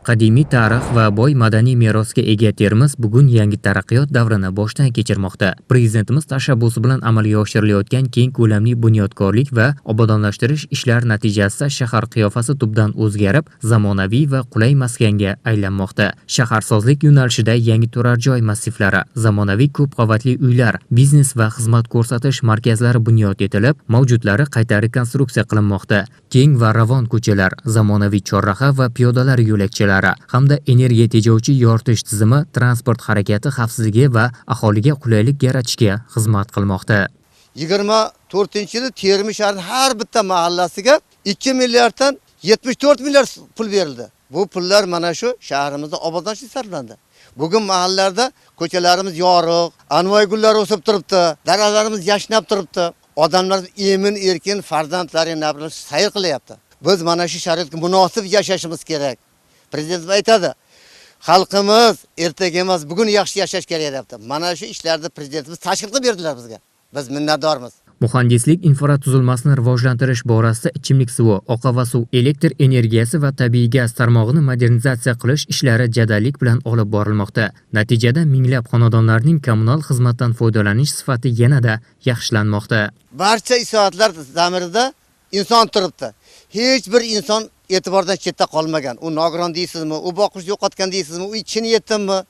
Qadimiy tarix va boy madaniy merosga ega Termiz bugun yangi taraqqiyot davrini boshdan kechirmoqda. Prezidentimiz tashabbusi bilan amalga oshirilayotgan keng ko'lamli bunyodkorlik va obodonlashtirish ishlari natijasida shahar qiyofasi tubdan o'zgarib, zamonaviy va qulay maskanga aylanmoqda. Shaharsozlik yo'nalishida yangi turar joy massivlari, zamonaviy ko'p qavatli uylar, biznes va xizmat ko'rsatish markazlari bunyod etilib, mavjudlari qayta rekonstruksiya qilinmoqda. Keng va ravon ko'chalar, zamonaviy chorraha va piyodalar yo'lakchalari hamda energiya tejovchi yoritish tizimi transport harakati xavfsizligi va aholiga qulaylik yaratishga xizmat qilmoqda. 24-yili Termiz shahrining har bitta mahallasiga 2 milliarddan 74 milliard pul berildi. Bu pullar mana shu shahrimizda obodonlashtirish sarflandi. Bugun mahallalarda ko'chalarimiz yorug', anvoy gullar o'sib turibdi, daraxtlarimiz yashnab turibdi. Odamlar emin erkin farzandlari bilan sayr qilyapti. Biz mana shu sharoitga munosib yashashimiz kerak. Prezident aytadi, xalqimiz ertaga emas, bugun yaxshi yashash kerak deyapti. Mana shu ishlarni prezidentimiz tashkil qilib berdilar bizga. Biz minnatdormiz. Muhandislik infratuzilmasini rivojlantirish borasida ichimlik suvi, oqova suv, elektr energiyasi va tabiiy gaz tarmog'ini modernizatsiya qilish ishlari jadallik bilan olib borilmoqda. Natijada minglab xonadonlarning kommunal xizmatdan foydalanish sifati yanada yaxshilanmoqda. Barcha islohotlar zamirida inson turibdi. Hech bir inson e'tibordan chetda qolmagan. U nogiron deysizmi, u boqish yo'qotgan deysizmi, u ichini yetdimi?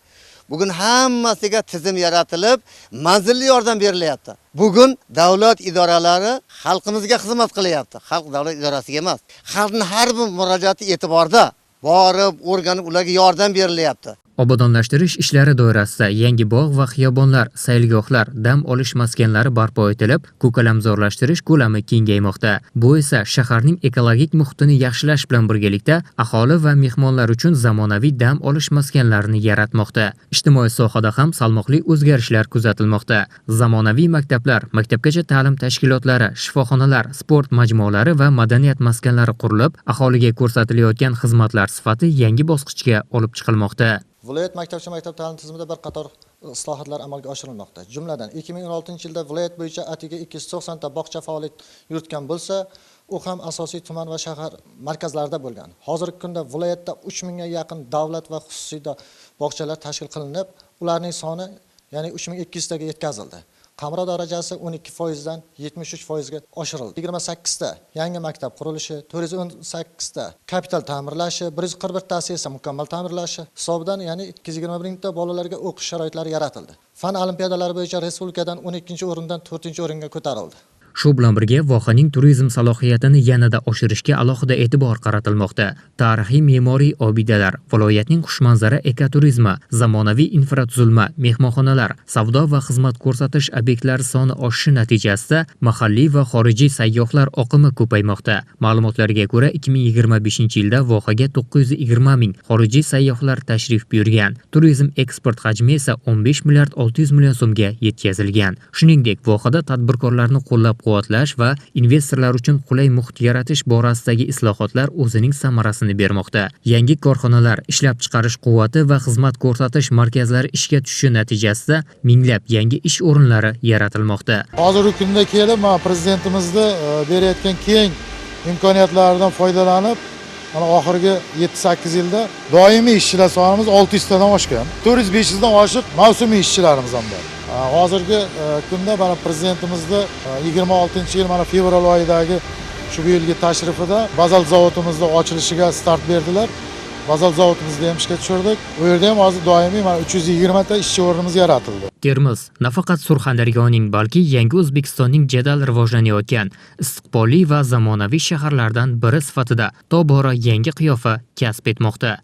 Bugun hammasiga tizim yaratilib, manzilli yordam berilyapti. Bugun davlat idoralari xalqimizga xizmat qilyapti. Xalq davlat idorasiga emas. Xalqning har bir murojaati e'tiborda. Borib, o'rganib, ularga yordam berilyapti. Obodonlashtirish ishlari doirasida yangi bog' va xiyobonlar, saylgohlar, dam olish maskanlari barpo etilib, ko'kalamzorlashtirish ko'lami kengaymoqda. Bu esa shaharning ekologik muhitini yaxshilash bilan birgalikda aholi va mehmonlar uchun zamonaviy dam olish maskanlarini yaratmoqda. Ijtimoiy sohada ham salmoqli o'zgarishlar kuzatilmoqda. Zamonaviy maktablar, maktabgacha ta'lim tashkilotlari, shifoxonalar, sport majmualari va madaniyat maskanlari qurilib, aholiga ko'rsatilayotgan xizmatlar sifati yangi bosqichga olib chiqilmoqda. Viloyat maktabcha maktab ta'lim tizimida bir qator islohotlar amalga oshirilmoqda. Jumladan 2016-yilda viloyat bo'yicha atiga 290 ta bog'cha faoliyat yuritgan bo'lsa, u ham asosiy tuman va shahar markazlarida bo'lgan. Hozirgi kunda viloyatda 3000 ga yaqin davlat va xususiy bog'chalar tashkil qilinib, ularning soni ya'ni 3200 taga yetkazildi. Qamrov darajasi 12% dan 73% ga oshirildi. 28 ta yangi maktab qurilishi, 418 ta kapital ta'mirlashi, 141 tasi esa mukammal ta'mirlashi hisobidan, ya'ni 221 ta bolalarga o'qish sharoitlari yaratildi. Fan olimpiadalari bo'yicha respublikadan 12-o'rindan 4-o'ringa ko'tarildi. Shu bilan birga vohaning turizm salohiyatini yanada oshirishga alohida e'tibor qaratilmoqda. Tarixiy me'moriy obidalar, viloyatning xushmanzara ekoturizmi, zamonaviy infratuzilma, mehmonxonalar, savdo va xizmat ko'rsatish obyektlari soni oshishi natijasida mahalliy va xorijiy sayyohlar oqimi ko'paymoqda. Ma'lumotlarga ko'ra, 2025-yilda vohaga 920 ming xorijiy sayyohlar tashrif buyurgan. Turizm eksport hajmi esa 15 milliard 600 million so'mga yetkazilgan. Shuningdek, vohada tadbirkorlarni qo'llab-quvvatlash va investorlar uchun qulay muhit yaratish borasidagi islohotlar o'zining samarasini bermoqda. Yangi korxonalar, ishlab chiqarish quvvati va xizmat ko'rsatish markazlari ishga tushishi natijasida minglab yangi ish o'rinlari yaratilmoqda. Hozirgi kunda kelib, prezidentimizni berayotgan keng imkoniyatlardan foydalanib, mana oxirgi 7-8 yilda doimiy ishchilar sonimiz 600 tadan oshgan. 400-500 dan oshiq mavsumiy ishchilarimiz ham bor. Hozirgi kunda mana prezidentimizni 26-yil mana fevral oyidagi shu yilgi tashrifida bazalt zavodimizni ochilishiga start berdilar. Bazalt zavodimizni ham ishga tushirdik. U yerda ham hozir doimiy mana 320 ta ishchi o'rnimiz yaratildi. Termiz nafaqat Surxondaryoning, balki yangi O'zbekistonning jadal rivojlanayotgan, istiqbolli va zamonaviy shaharlardan biri sifatida tobora yangi qiyofa kasb etmoqda.